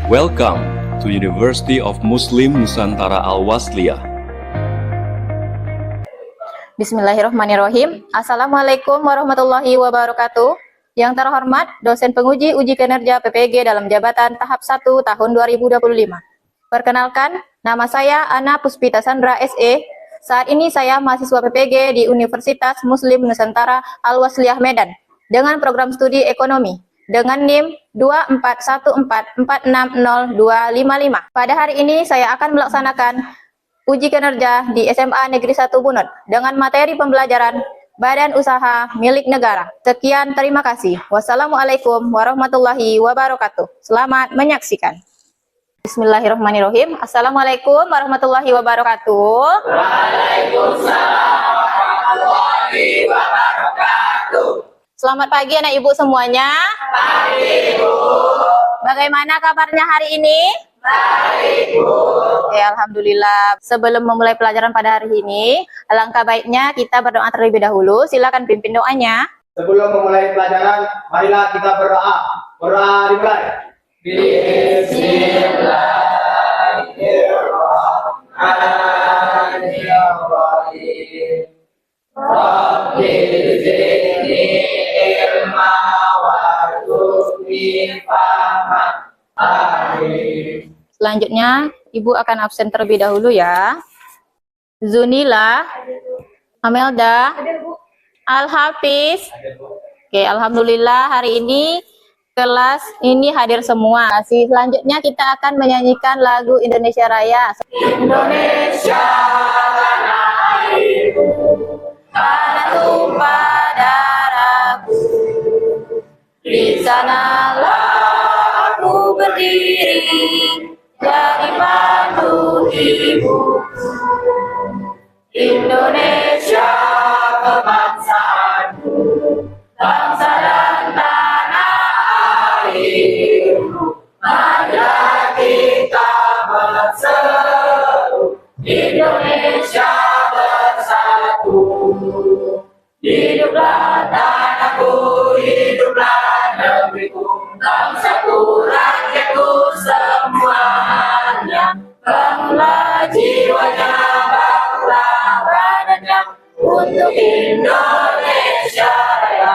Welcome to University of Muslim Nusantara Al-Wasliyah. Bismillahirrahmanirrahim. Assalamualaikum warahmatullahi wabarakatuh. Yang terhormat dosen penguji uji kinerja PPG dalam jabatan tahap 1 tahun 2025. Perkenalkan, nama saya Ana Puspita Sandra SE. Saat ini saya mahasiswa PPG di Universitas Muslim Nusantara Al-Wasliyah Medan dengan program studi ekonomi dengan NIM 24144600255. Pada hari ini saya akan melaksanakan uji kinerja di SMA Negeri 1 Bunut dengan materi pembelajaran Badan Usaha Milik Negara. Sekian, terima kasih. Wassalamualaikum warahmatullahi wabarakatuh. Selamat menyaksikan. Bismillahirrahmanirrahim. Assalamualaikum warahmatullahi wabarakatuh. Waalaikumsalam warahmatullahi wabarakatuh. Selamat pagi anak ibu semuanya. Pagi Ibu. Bagaimana kabarnya hari ini? Baik Ibu. Ya, alhamdulillah. Sebelum memulai pelajaran pada hari ini, alangkah baiknya kita berdoa terlebih dahulu. Silakan pimpin doanya. Sebelum memulai pelajaran, marilah kita berdoa. Berdoa dimulai. Bismillahirrahmanirrahim. Rabbi zidni ilma warzuqni fahman. Amin. Selanjutnya, Ibu akan absen terlebih dahulu ya. Zunila, Amelda, Al-Hafiz. Oke, alhamdulillah hari ini kelas ini hadir semua. Selanjutnya kita akan menyanyikan lagu Indonesia Raya. Indonesia tanah airku, tanah tumpah darahku. Di sanalah aku berdiri, jadi pandu ibuku. Indonesia kebangsaanku, bangsa dan tanah airku. Marilah kita berseru, Indonesia bersatu. Hiduplah tanahku, hiduplah negeriku, bangsaku, rakyatku semuanya. Bangunlah jiwanya, bangunlah badannya untuk Indonesia Raya.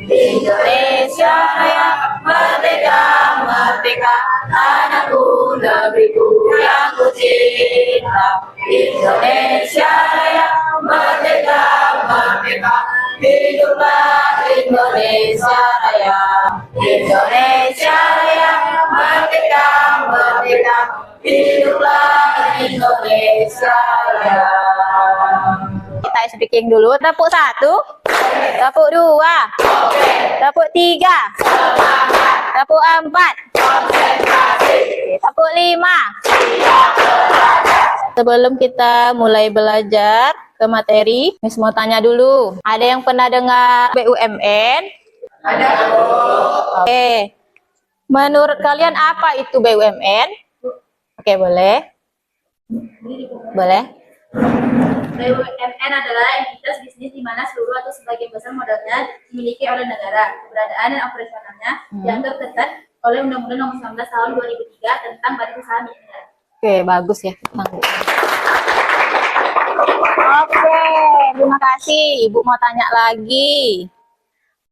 Indonesia Raya, merdeka, merdeka, tanahku, negeriku yang ku cinta. Indonesia Raya, merdeka, merdeka, hiduplah Indonesia Raya. Indonesia Raya, merdeka, merdeka, hiduplah Indonesia Raya. Kita speaking dulu. Tepuk 1, tepuk 2, tepuk 3, tepuk 4, tepuk 5. Sebelum kita mulai belajar ke materi, Miss mau tanya dulu. Ada yang pernah dengar BUMN? Ada. Oke. Menurut kalian apa itu BUMN? Oke, boleh. Boleh. BUMN adalah entitas bisnis di mana seluruh atau sebagian besar modalnya dimiliki oleh negara. Keberadaan dan operasionalnya diatur ketat oleh Undang-Undang Nomor 19 Tahun 2003 tentang Badan Usaha Milik Negara. Oke, bagus ya. Oke, terima kasih. Ibu mau tanya lagi.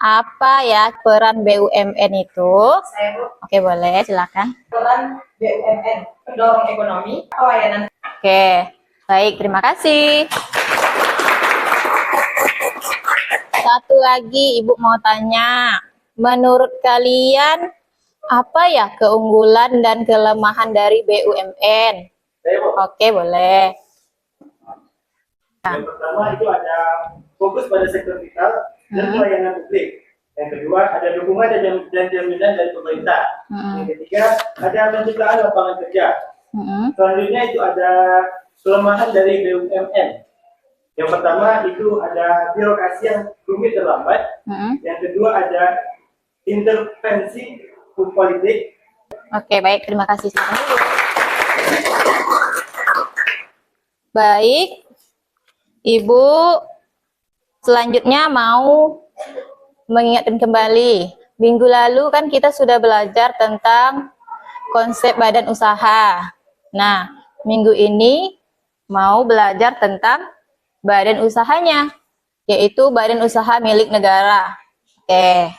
Apa ya peran BUMN itu? Saya Bu, Oke, boleh. Silakan. peran BUMN, pendorong ekonomi, pelayanan. Oke, baik. Terima kasih. Satu lagi, Ibu mau tanya. Menurut kalian, apa ya keunggulan dan kelemahan dari BUMN? Oke, boleh. Yang pertama itu ada fokus pada sektor vital dan pelayanan publik. Yang kedua ada dukungan dan jaminan dari pemerintah. Yang ketiga ada penciptaan lapangan kerja. Selanjutnya itu ada kelemahan dari BUMN. Yang pertama itu ada birokrasi yang rumit dan lambat. Yang kedua ada intervensi politik. Oke, baik. Terima kasih. Baik. Ibu selanjutnya mau mengingatkan kembali. Minggu lalu kan kita sudah belajar tentang konsep badan usaha. Nah, minggu ini mau belajar tentang badan usahanya, yaitu badan usaha milik negara. Oke.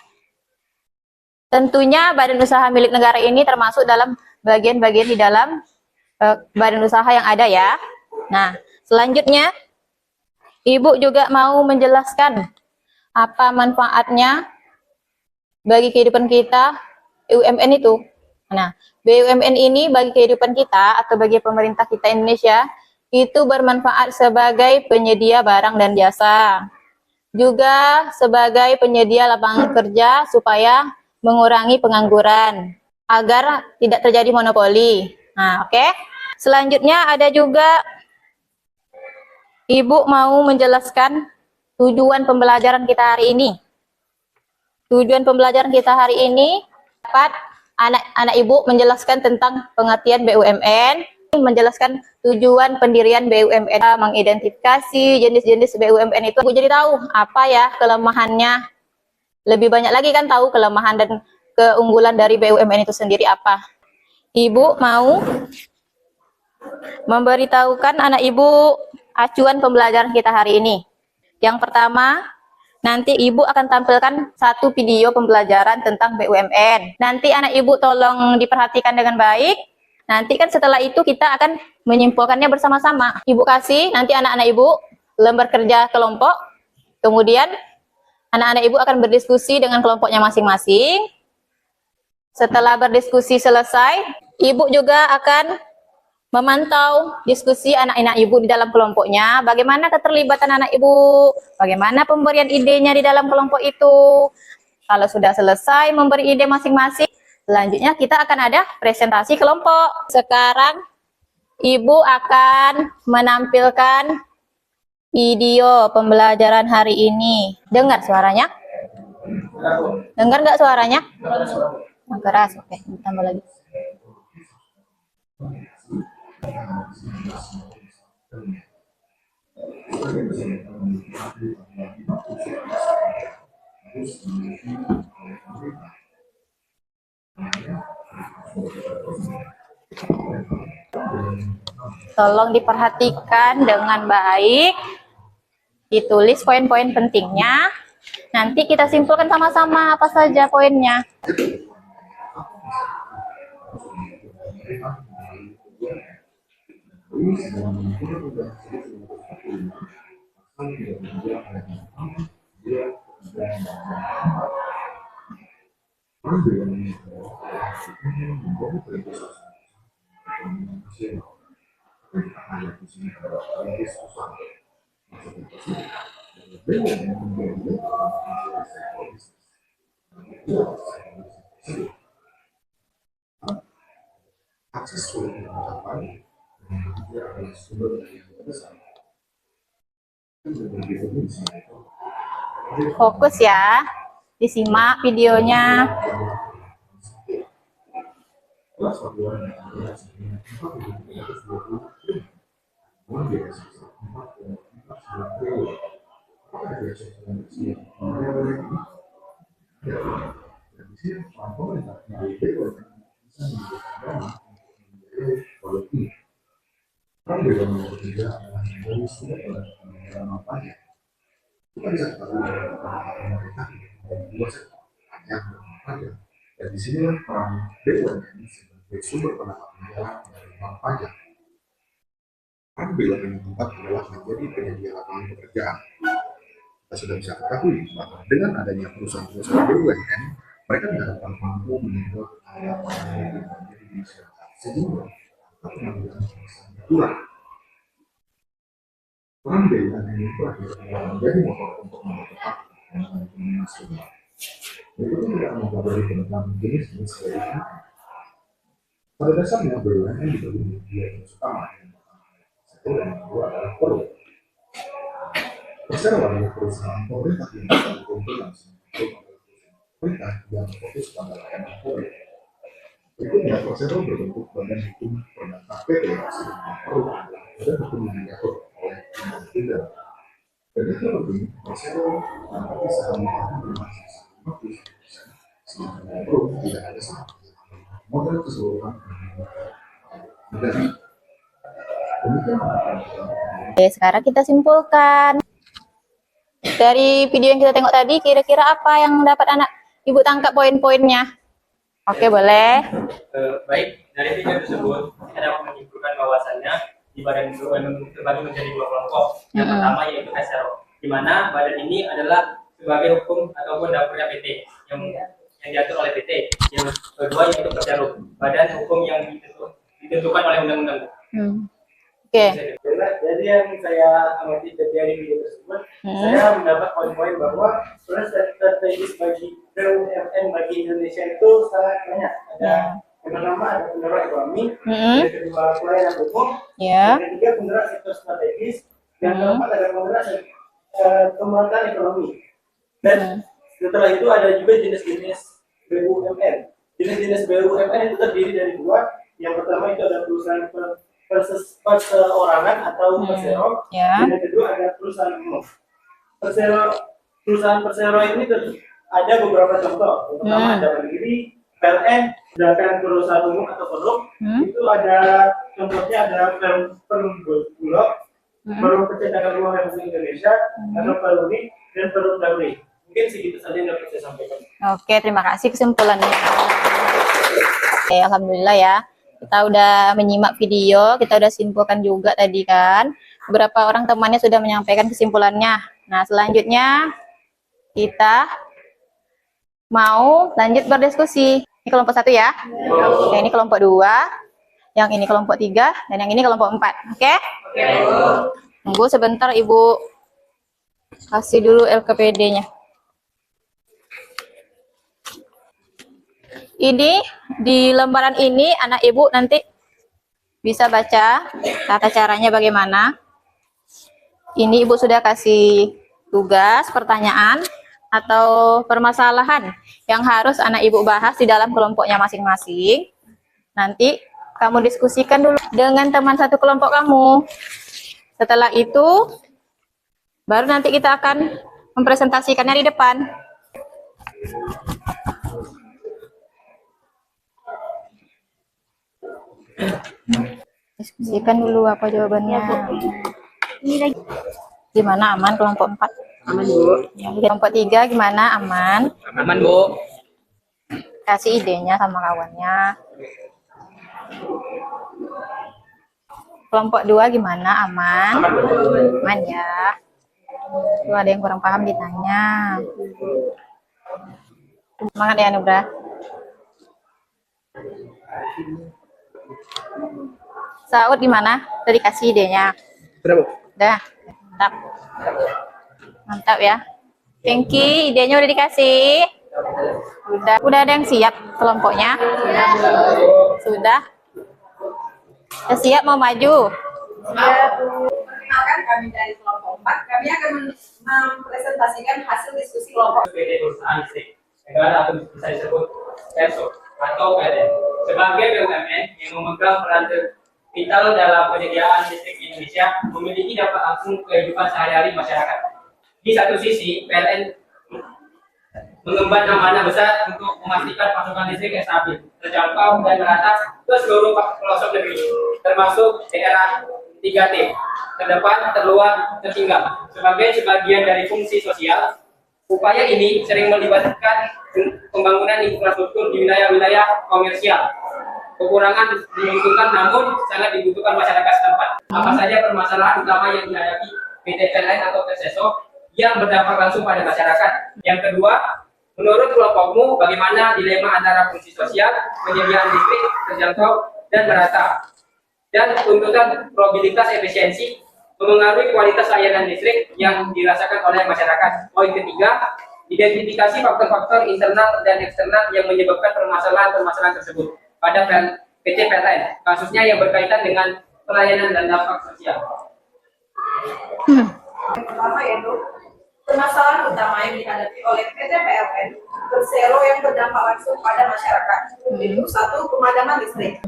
Tentunya badan usaha milik negara ini termasuk dalam bagian-bagian di dalam badan usaha yang ada ya. Nah, selanjutnya Ibu juga mau menjelaskan apa manfaatnya bagi kehidupan kita BUMN itu. Nah, BUMN ini bagi kehidupan kita atau bagi pemerintah kita Indonesia itu bermanfaat sebagai penyedia barang dan jasa. Juga sebagai penyedia lapangan kerja supaya mengurangi pengangguran agar tidak terjadi monopoli. Nah, oke. Selanjutnya ada juga Ibu mau menjelaskan tujuan pembelajaran kita hari ini. Tujuan pembelajaran kita hari ini dapat anak-anak Ibu menjelaskan tentang pengertian BUMN, menjelaskan tujuan pendirian BUMN, mengidentifikasi jenis-jenis BUMN itu. Ibu jadi tahu apa ya kelemahannya. Lebih banyak lagi kan tahu kelemahan dan keunggulan dari BUMN itu sendiri apa. Ibu mau memberitahukan anak Ibu acuan pembelajaran kita hari ini. Yang pertama, nanti Ibu akan tampilkan satu video pembelajaran tentang BUMN. Nanti anak Ibu tolong diperhatikan dengan baik. Nanti kan setelah itu kita akan menyimpulkannya bersama-sama. Ibu kasih nanti anak-anak Ibu lembar kerja kelompok. Kemudian anak-anak Ibu akan berdiskusi dengan kelompoknya masing-masing. Setelah berdiskusi selesai, Ibu juga akan memantau diskusi anak-anak Ibu di dalam kelompoknya, bagaimana keterlibatan anak Ibu, bagaimana pemberian idenya di dalam kelompok itu. Kalau sudah selesai memberi ide masing-masing, selanjutnya kita akan ada presentasi kelompok. Sekarang Ibu akan menampilkan video pembelajaran hari ini. Dengar suaranya? Dengar nggak suaranya? Keras, oke, tambah lagi. Tolong diperhatikan dengan baik, ditulis poin-poin pentingnya, nanti kita simpulkan sama-sama apa saja poinnya. Fokus ya, disimak videonya. Dan di sini peran BUMN sebagai sumber pendapatan negara dari uang pajak. Peran BUMN yang keempat adalah menjadi penyedia lapangan pekerjaan. Kita sudah bisa ketahui bahwa dengan adanya perusahaan-perusahaan BUMN, mereka diharapkan mampu meninggal kekayaan menjadi masyarakat sehingga pengangguran berkurang. Peran BUMN ini terakhir adalah menjadi motor untuk mempercepat ekonomi nasional. Berikutnya tidak mempelajari tentang jenis-jenis BUMN. Pada dasarnya BUMN dibagi menjadi dua jenis utama. Satu dan kedua adalah peru. Persero adalah perusahaan pemerintah yang berkeuntungan pemerintah yang fokus pada layanan publik. Berikutnya, Persero berbentuk badan hukum perdata PT Peru dan hukum yang diatur oleh Undang-Undang. Dan itu lebih Persero menempati saham yang bermasuk 50%. Sedangkan Peru tidak ada saham model keseluruhan dan demikian. Oke, sekarang kita simpulkan. Dari video yang kita tengok tadi, kira-kira apa yang dapat anak ibu tangkap poin-poinnya? Oke, boleh. Baik, dari video tersebut kita dapat menyimpulkan bahwasannya di badan itu terbagi menjadi dua kelompok. Yang pertama yaitu SRO, di mana badan ini adalah sebagai hukum ataupun dapurnya PT yang diatur oleh PT. Yang kedua yaitu Persero, badan hukum yang ditentukan oleh undang-undang. Oke. Jadi yang saya amati dari video tersebut, saya mendapat poin-poin bahwa strategis bagi BUMN bagi Indonesia itu sangat banyak. Ada yang pertama ada penggerak ekonomi, yang kedua pelayanan umum, yang ketiga penggerak sektor strategis, yang keempat ada penggerak kemajuan ekonomi. Dan setelah itu ada juga jenis-jenis BUMN. Jenis-jenis BUMN itu terdiri dari dua. Yang pertama itu ada perusahaan perseorangan atau persero. Yang kedua ada perusahaan umum. Perusahaan persero ini ada beberapa contoh. Yang pertama ada Mandiri, PLN, sedangkan perusahaan umum atau Perum itu ada contohnya ada Perum Bulog, Perum Percetakan Uang Republik Indonesia, atau Peruri dan Perum Dauri. Mungkin segitu saja yang dapat saya sampaikan. Oke, terima kasih kesimpulannya. Oke, alhamdulillah ya. Kita udah menyimak video, kita udah simpulkan juga tadi kan. Beberapa orang temannya sudah menyampaikan kesimpulannya. Nah, selanjutnya kita mau lanjut berdiskusi. Ini kelompok 1 ya. Yang ini kelompok 2, yang ini kelompok 3, dan yang ini kelompok 4. Oke? Tunggu sebentar Ibu kasih dulu LKPD-nya. Ini di lembaran ini anak ibu nanti bisa baca tata caranya bagaimana. Ini ibu sudah kasih tugas, pertanyaan, atau permasalahan yang harus anak ibu bahas di dalam kelompoknya masing-masing. Nanti kamu diskusikan dulu dengan teman satu kelompok kamu. Setelah itu, baru nanti kita akan mempresentasikannya di depan. Diskusikan dulu apa jawabannya. Gimana, aman kelompok 4? Aman, Bu. Kelompok 3 gimana, aman? Aman, Bu. Kasih idenya sama kawannya. Kelompok 2 gimana, aman? Aman ya. Kalau ada yang kurang paham ditanya. Semangat ya Nubra. Saud gimana? Tadi kasih idenya. Sudah, Bu. Udah, mantap. Mantap ya. Pinky, idenya udah dikasih. Udah ada yang siap kelompoknya? Sudah. Sudah siap mau maju? Perkenalkan kami dari kelompok 4. Kami akan mempresentasikan hasil diskusi kelompok. PT Perusahaan Listrik Negara atau bisa disebut PERSO atau PLN sebagai BUMN yang memegang peran vital dalam penyediaan listrik di Indonesia, memiliki dampak langsung kehidupan sehari-hari masyarakat. Di satu sisi, PLN mengemban amanah besar untuk memastikan pasokan listrik yang stabil, terjangkau dan merata ke seluruh pelosok negeri, termasuk daerah 3T, terdepan, terluar, tertinggal. Sebagai sebagian dari fungsi sosial, upaya ini sering melibatkan pembangunan infrastruktur di wilayah-wilayah komersial. Kekurangan dibutuhkan, namun sangat dibutuhkan masyarakat setempat. Apa saja permasalahan utama yang dihadapi PT PLN atau PSSO yang berdampak langsung pada masyarakat? Yang kedua, menurut kelompokmu, bagaimana dilema antara fungsi sosial, penyediaan listrik terjangkau dan merata, dan tuntutan probabilitas efisiensi memengaruhi kualitas layanan listrik yang dirasakan oleh masyarakat? Poin ketiga, identifikasi faktor-faktor internal dan eksternal yang menyebabkan permasalahan-permasalahan tersebut pada PT PLN, kasusnya yang berkaitan dengan pelayanan dan dampak sosial. Yang pertama yaitu permasalahan utama yang dihadapi oleh PT PLN Persero yang berdampak langsung pada masyarakat. Itu 1, pemadaman listrik.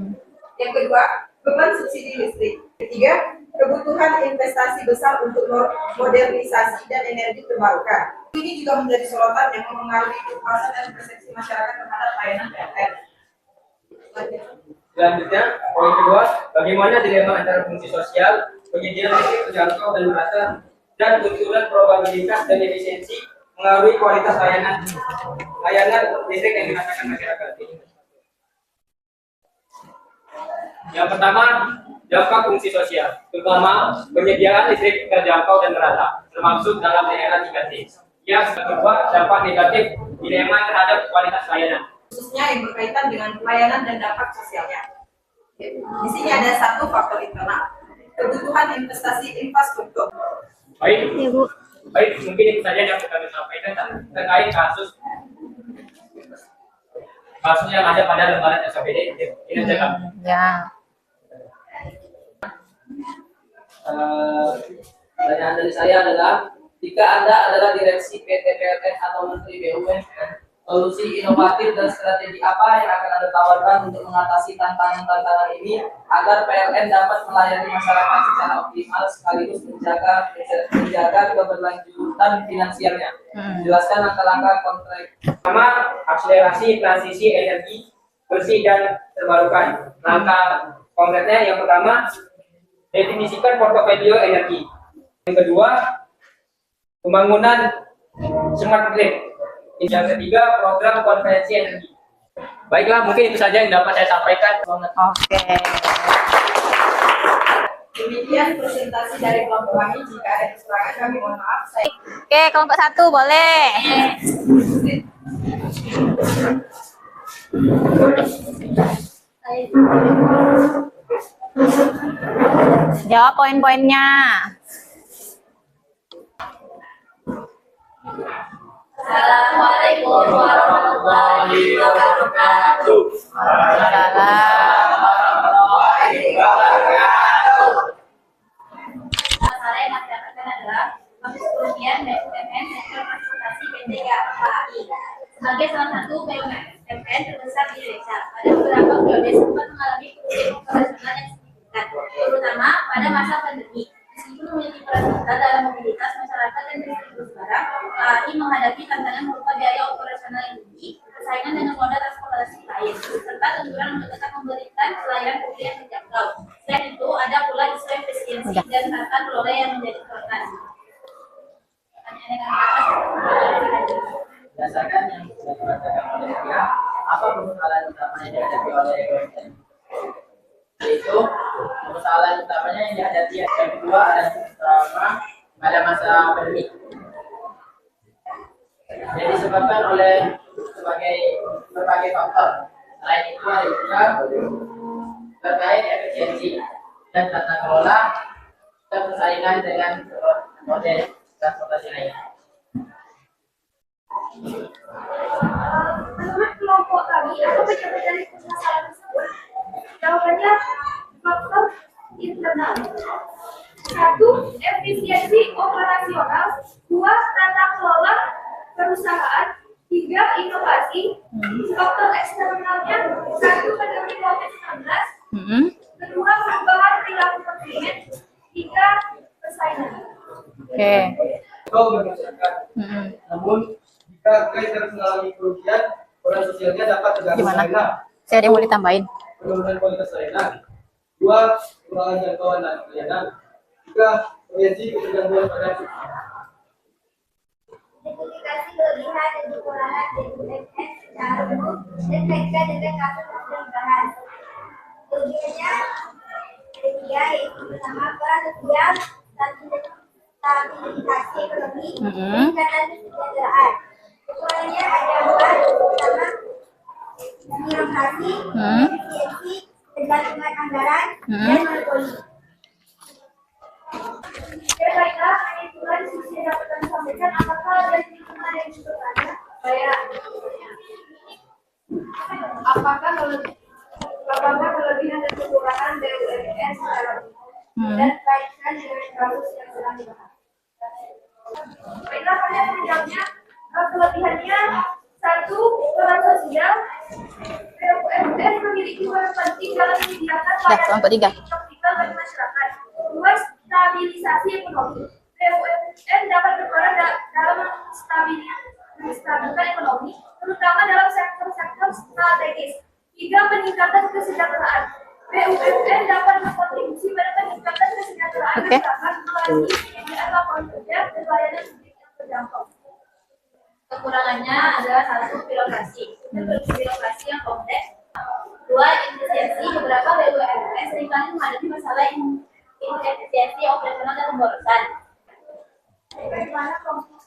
Yang kedua, beban subsidi listrik. Ketiga, kebutuhan investasi besar untuk modernisasi dan energi terbarukan. Ini juga menjadi sorotan yang mempengaruhi kepuasan dan persepsi masyarakat terhadap layanan PLN. Selanjutnya, poin kedua, bagaimana dilema antara fungsi sosial, penyediaan listrik terjangkau dan merata, dan unsuran probabilitas dan efisiensi mengaruhi kualitas layanan listrik yang dirasakan masyarakat. Yang pertama, dampak fungsi sosial, terutama penyediaan listrik terjangkau dan merata, termasuk dalam daerah 3T. Yang kedua, dampak negatif dilema terhadap kualitas layanan, khususnya yang berkaitan dengan pelayanan dan dampak sosialnya. Di sini ada satu faktor internal, kebutuhan investasi infrastruktur. Baik, mungkin itu saja yang kami sampaikan terkait kasus yang ada pada lembaran SAPD. Ini saja. Ya. Pertanyaan dari saya adalah, jika Anda adalah direksi PT PLN atau Menteri BUMN, solusi inovatif dan strategi apa yang akan Anda tawarkan untuk mengatasi tantangan-tantangan ini agar PLN dapat melayani masyarakat secara optimal sekaligus menjaga keberlanjutan finansialnya? Jelaskan langkah-langkah konkret. Pertama, akselerasi transisi energi bersih dan terbarukan. Langkah konkretnya yang pertama, definisikan portofolio energi. Yang kedua, pembangunan smart grid. Yang ketiga, program konversi energi. Baiklah, mungkin itu saja yang dapat saya sampaikan. Oke. Demikian presentasi dari kelompok kami. Jika ada kekurangan kami mohon maaf. Oke, kelompok 1 boleh. Jawab poin-poinnya. Assalamualaikum warahmatullahi wabarakatuh. Masalah yang akan dapatkan adalah kasus kerugian BUMN sektor transportasi PT KAI sebagai salah satu BUMN terbesar di Indonesia. Pada beberapa periode sempat mengalami kerugian operasional yang signifikan, terutama pada masa pandemi. Meskipun memiliki peran vital dalam mobilitas masyarakat dan distribusi barang, KAI menghadapi tantangan berupa biaya operasional yang tinggi, persaingan dengan moda transportasi lain, serta tuntutan untuk tetap memberikan pelayanan publik yang terjangkau. Selain itu, ada pula isu efisiensi dan tata kelola yang menjadi sorotan. Berdasarkan yang sudah dibacakan oleh dia, apa permasalahan utama yang dihadapi oleh BUMN? Yaitu permasalahan utamanya yang dihadapi yang kedua adalah terutama pada masa pandemi. Yang disebabkan oleh berbagai faktor. Selain itu ada juga terkait efisiensi dan tata kelola dan persaingan dengan model transportasi lainnya. Menurut kelompok kami, apa penyebab dari permasalahan tersebut? Jawabannya faktor internal. 1. Efisiensi operasional. 2. Tata kelola perusahaan. 3. Inovasi. Faktor eksternalnya 1. Pandemi COVID-19. Kedua, perubahan perilaku konsumen. 3. Persaingan. Oke. Itu berdasarkan. Namun, jika guys harus mengalami kerugian, peran sosialnya dapat terganggu Gimana? karena Saya ada yang mau ditambahin. penurunan kualitas layanan. 2. Kekurangan jangkauan dan layanan. 3. Potensi ketergangguan pada Identifikasi kelebihan dan kekurangan BUMN secara umum dan kaitkan dengan kasus yang sudah dibahas. Kelebihannya ada 3, yaitu pertama peran sosial, stabilisasi ekonomi, peningkatan kesejahteraan. Kekurangannya ada 4, pertama birokrasi, efisiensi, ketergantungan anggaran, dan monopoli. Baiklah, hanya itulah diskusi yang dapat kami sampaikan. Apakah ada lingkungan yang bertanya? Apakah kelebihan dan kekurangan BUMN secara umum dan kaitkan dengan kasus yang sedang dibahas? Baiklah, kalian menjawabnya. Kelebihannya 1. Peran sosial. BUMN memiliki peran penting dalam menyediakan kelompok 3. sosial bagi masyarakat. 2. Stabilisasi ekonomi. BUMN dapat berperan dalam menstabilkan ekonomi, terutama dalam sektor-sektor strategis. Tiga, peningkatan kesejahteraan. BUMN dapat berkontribusi pada peningkatan kesejahteraan Oke. masyarakat melalui penyediaan lapangan kerja dan layanan publik yang terjangkau. Kekurangannya adalah satu, birokrasi. Birokrasi yang kompleks. Dua, inefisiensi. Beberapa BUMN seringkali menghadapi masalah inefisiensi operasional dan pemborosan. Bagaimana kelompok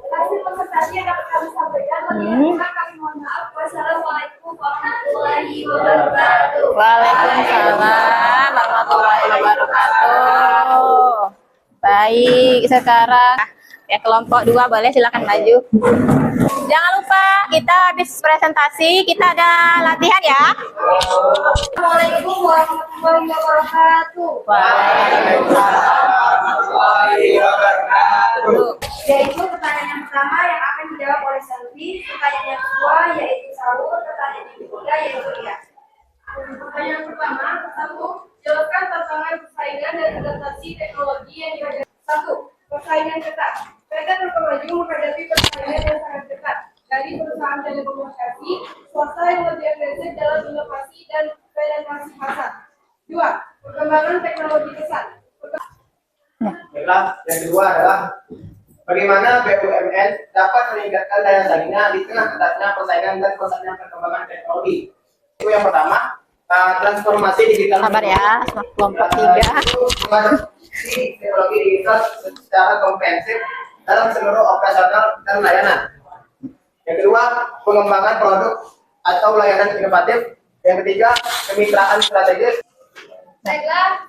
hasil konsultasi yang dapat kami sampaikan. Kami mohon maaf. Wassalamualaikum warahmatullahi wabarakatuh. Waalaikumsalam warahmatullahi wabarakatuh. Baik, sekarang ya kelompok 2 boleh silakan maju. Jangan lupa kita habis presentasi kita ada latihan ya. Assalamualaikum warahmatullahi wabarakatuh. Yaitu pertanyaan yang pertama yang akan dijawab oleh Selvi, pertanyaan yang kedua yaitu Saul, pertanyaan yang ketiga yaitu Ria. Pertanyaan yang pertama, satu, jelaskan tantangan persaingan dan adaptasi teknologi yang dihadapi. Satu, persaingan ketat. PT Telkom Maju menghadapi persaingan yang sangat ketat dari perusahaan telekomunikasi swasta yang lebih agresif dalam inovasi dan penetrasi pasar. Dua, perkembangan teknologi pesat. Baiklah, yang kedua adalah bagaimana BUMN dapat meningkatkan daya saingnya di tengah ketatnya persaingan dan pesatnya perkembangan teknologi. Itu yang pertama, transformasi digital. Sabar ya, kelompok 3. Teknologi digital secara komprehensif dalam seluruh operasional dan layanan. Yang kedua, pengembangan produk atau layanan inovatif. Yang ketiga, kemitraan strategis. Baiklah,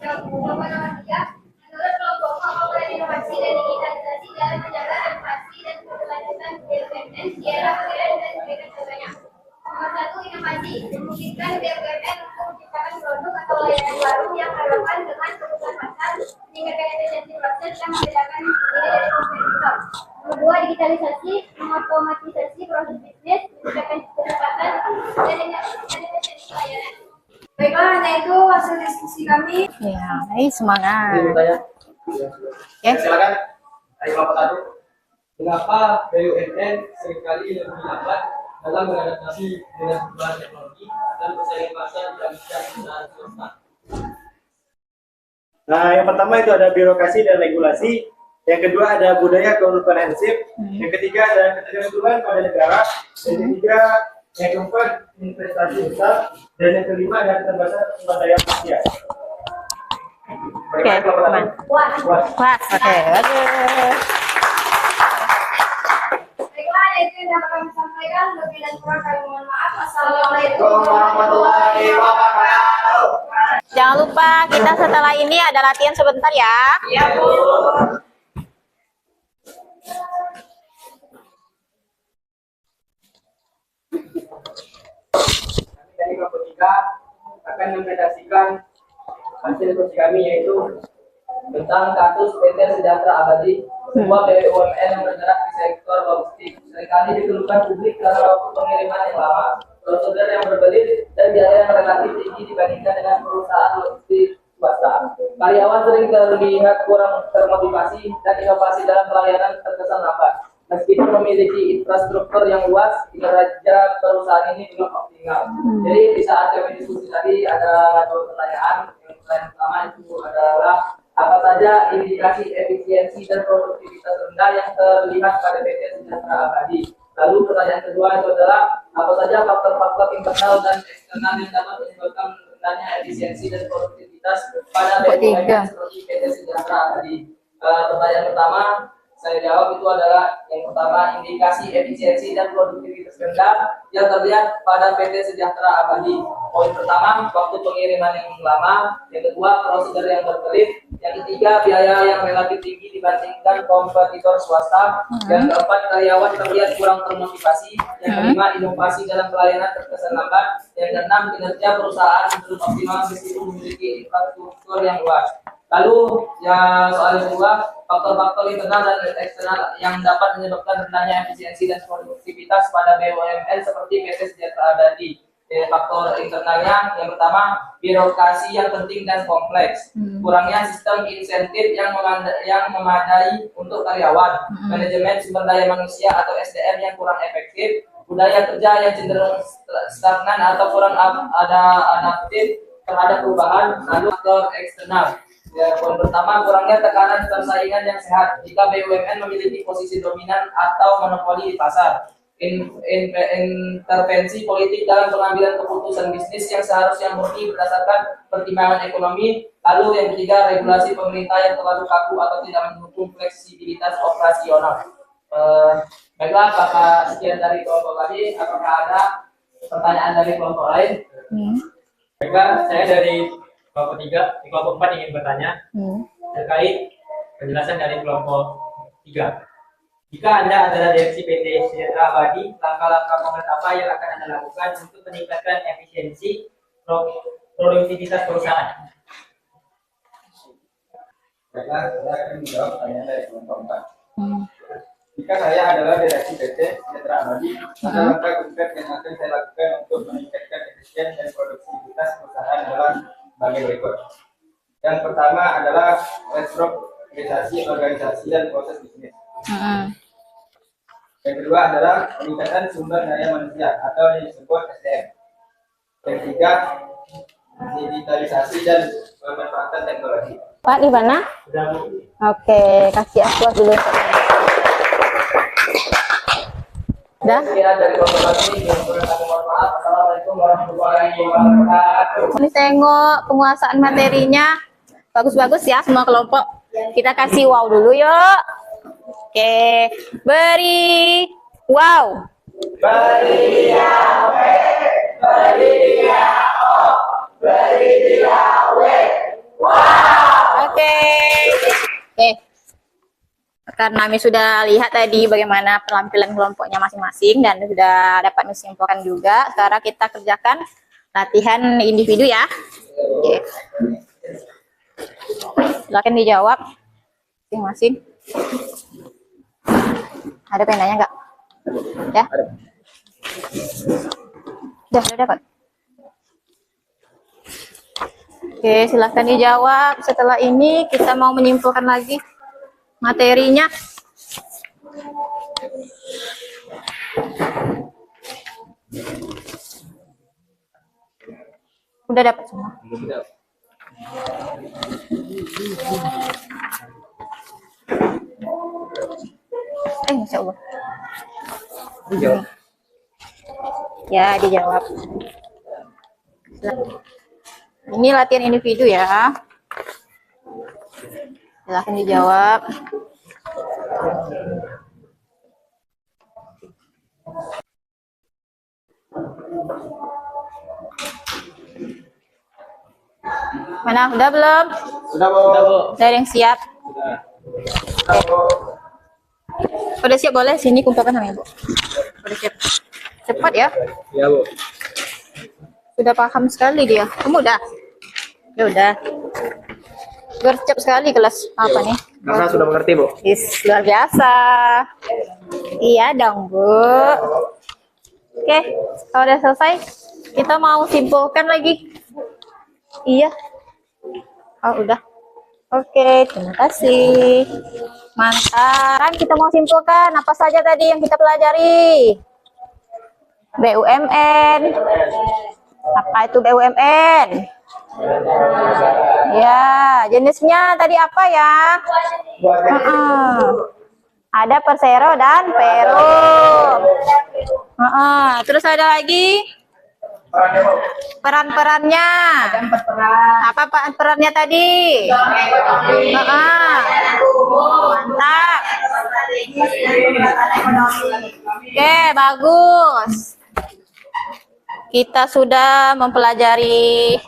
kelompok nomor 3. Menurut kelompok pengembangan inovasi dan digitalisasi dalam menjaga inovasi dan keberlanjutan BUMN di era modern dan memberikan contohnya. Nomor 1, inovasi memungkinkan BUMN untuk menciptakan produk atau layanan baru yang relevan dengan kebutuhan pasar, meningkatkan efisiensi proses dan membedakan diri dari kompetitor. Nomor 2, digitalisasi mengotomatisasi proses bisnis, meningkatkan kecepatan dan efisiensi layanan. Baiklah, hanya itu hasil diskusi kami. Ya, baik, semangat. Ya, silakan. Dari kelompok 1. Mengapa BUMN seringkali lebih lambat dalam beradaptasi dengan perubahan teknologi dan persaingan pasar dibandingkan perusahaan swasta? Nah, yang pertama itu ada birokrasi dan regulasi. Yang kedua ada budaya komprehensif. Yang ketiga ada ketergantungan pada negara. Yang ketiga, yang keempat investasi besar. Dan yang kelima ada keterbatasan sumber daya manusia. Oke, aman. Wah. Wah, oke. Baiklah, itu yang dapat kami sampaikan. Lebih dan kurang kami mohon maaf. Assalamualaikum warahmatullahi wabarakatuh. Jangan lupa kita setelah ini ada latihan sebentar ya. Iya, Bu. Dari kelompok 3 akan mempresentasikan hasil diskusi kami yaitu tentang kasus PT Sejahtera Abadi, sebuah BUMN yang bergerak di sektor logistik. Seringkali dikeluhkan publik karena waktu pengiriman yang lama, prosedur yang berbelit, dan biaya yang relatif tinggi dibandingkan dengan perusahaan logistik swasta. Karyawan sering terlihat kurang termotivasi dan inovasi dalam pelayanan terkesan lambat. Meskipun memiliki infrastruktur yang luas, kinerja perusahaan ini belum optimal. Jadi di saat kami diskusi tadi ada 2 pertanyaan. Yang pertama itu adalah apa saja indikasi efisiensi dan produktivitas rendah yang terlihat pada PT Sejahtera Abadi. Lalu pertanyaan kedua itu adalah apa saja faktor-faktor internal dan eksternal yang dapat menyebabkan rendahnya efisiensi dan produktivitas pada BUMN seperti PT Sejahtera Abadi. Pertanyaan pertama saya jawab itu adalah yang pertama, indikasi efisiensi dan produktivitas rendah yang terlihat pada PT Sejahtera Abadi. Poin pertama, waktu pengiriman yang lama. Yang kedua, prosedur yang berbelit. Yang ketiga, biaya yang relatif tinggi dibandingkan kompetitor swasta. Yang keempat, karyawan terlihat kurang termotivasi. Yang kelima, inovasi dalam pelayanan terkesan lambat. Yang keenam, kinerja perusahaan belum optimal meskipun memiliki infrastruktur yang luas. Lalu ya soal yang kedua, faktor-faktor internal dan eksternal yang dapat menyebabkan rendahnya efisiensi dan produktivitas pada BUMN seperti PT Sejahtera Abadi. faktor internalnya yang pertama birokrasi yang penting dan kompleks, kurangnya sistem insentif yang memadai untuk karyawan, manajemen sumber daya manusia atau SDM yang kurang efektif, budaya kerja yang cenderung stagnan atau kurang adaptif terhadap perubahan. Lalu faktor eksternal. Poin pertama, kurangnya tekanan persaingan yang sehat jika BUMN memiliki posisi dominan atau monopoli di pasar. Intervensi politik dalam pengambilan keputusan bisnis yang seharusnya murni berdasarkan pertimbangan ekonomi. Lalu yang ketiga, regulasi pemerintah yang terlalu kaku atau tidak mendukung fleksibilitas operasional. Baiklah, apakah sekian dari kelompok tadi? Apakah ada pertanyaan dari kelompok lain? Baiklah, saya dari kelompok 3, di kelompok 4 ingin bertanya terkait penjelasan dari kelompok 3. Jika Anda adalah direksi PT Sejahtera Abadi, langkah-langkah konkret apa yang akan Anda lakukan untuk meningkatkan efisiensi produktivitas perusahaan? Baiklah, saya akan menjawab pertanyaan dari kelompok 4. Jika saya adalah direksi PT Sejahtera Abadi, maka langkah konkret yang akan saya lakukan untuk meningkatkan efisiensi dan produktivitas perusahaan adalah sebagai berikut. Yang pertama adalah restrukturisasi organisasi dan proses bisnis. Yang kedua adalah peningkatan sumber daya manusia atau yang disebut SDM. Yang ketiga, digitalisasi dan pemanfaatan teknologi. Pak, di mana? Oke, kasih aku dulu. Udah? Dari kelompok ini, mohon maaf. Assalamualaikum warahmatullahi wabarakatuh. Ini tengok penguasaan materinya. Bagus-bagus ya semua kelompok. Kita kasih wow dulu yuk. Oke, beri wow. Beri dia W, beri dia O, beri dia W. Wow. Oke. Karena kami sudah lihat tadi bagaimana penampilan kelompoknya masing-masing dan sudah dapat menyimpulkan juga. Sekarang kita kerjakan latihan individu ya. Oke. Silakan dijawab masing-masing. Ada penanya nggak? Ya. Sudah dapat. Oke, silahkan dijawab. Setelah ini kita mau menyimpulkan lagi materinya. Udah dapat semua? Masya Allah. Ya, dijawab. Ini latihan individu ya. Silahkan dijawab. Mana? Udah belum? Sudah, Bu. Udah ada yang siap? Udah siap, boleh sini kumpulkan sama Ibu. Udah siap. Cepat ya. Ya, Bu. Sudah paham sekali dia. Kamu udah? Ya udah. Gercep sekali kelas apa nih? Kakak sudah mengerti, Bu. Luar biasa. Iya dong, Bu. Oke, kalau udah selesai, kita mau simpulkan lagi. Iya. Oh, udah. Oke, terima kasih. Mantap. Kita mau simpulkan apa saja tadi yang kita pelajari. BUMN. Apa itu BUMN? Ya, jenisnya tadi apa ya? Ada Persero dan Perum. Terus ada lagi peran-perannya. Apa perannya tadi? Mantap. Oke, bagus. Kita sudah mempelajari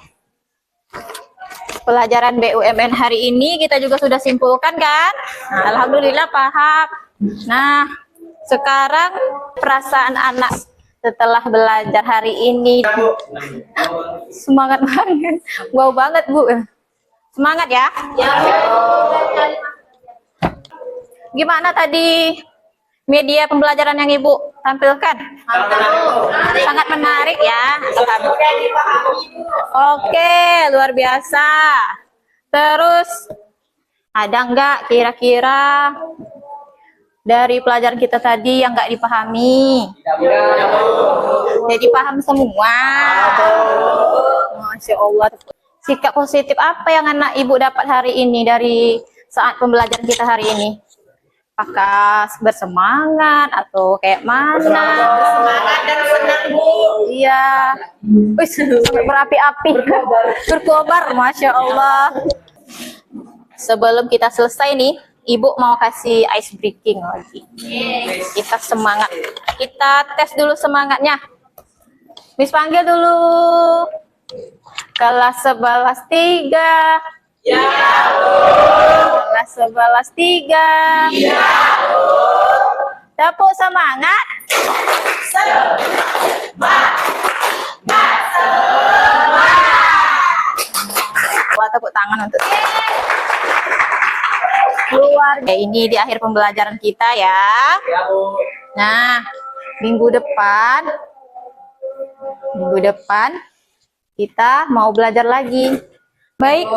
pelajaran BUMN hari ini. Kita juga sudah simpulkan kan? Alhamdulillah paham. Nah, sekarang perasaan anak setelah belajar hari ini. Semangat banget. Wow banget, Bu. Semangat ya. Gimana tadi media pembelajaran yang Ibu tampilkan. Sangat menarik ya. Oke, luar biasa. Terus ada enggak kira-kira dari pelajaran kita tadi yang enggak dipahami? Jadi paham semua. Masya Allah. Sikap positif apa yang anak ibu dapat hari ini dari saat pembelajaran kita hari ini? Apakah bersemangat atau kayak mana? Semangat dan senang, Bu. Iya. Wih, sangat berapi-api. Berkobar, Masya Allah. Sebelum kita selesai nih, Ibu mau kasih ice breaking lagi. Kita semangat. Kita tes dulu semangatnya. Miss panggil dulu. Kelas 11 3. Ya, Bu. Kelas 11 3. Ya, Bu. Tepuk semangat. Wah, tepuk tangan untuk keluarga. Ini di akhir pembelajaran kita ya. Nah, minggu depan kita mau belajar lagi. Baik,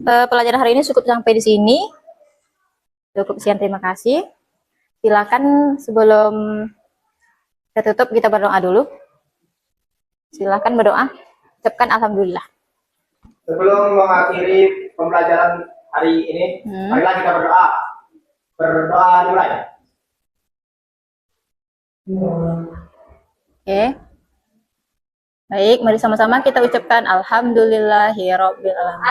pelajaran hari ini cukup sampai di sini. Cukup sekian, terima kasih. Silakan sebelum kita tutup kita berdoa dulu. Silakan berdoa. Ucapkan alhamdulillah. Sebelum mengakhiri pembelajaran hari ini, marilah kita berdoa. Berdoa dimulai. Oke. Baik, mari sama-sama kita ucapkan alhamdulillahirabbil alamin.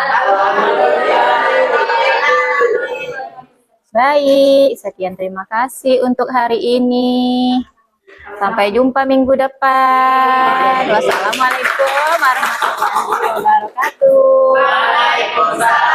Baik, sekian terima kasih untuk hari ini. Sampai jumpa minggu depan. Wassalamualaikum warahmatullahi wabarakatuh. Waalaikumsalam.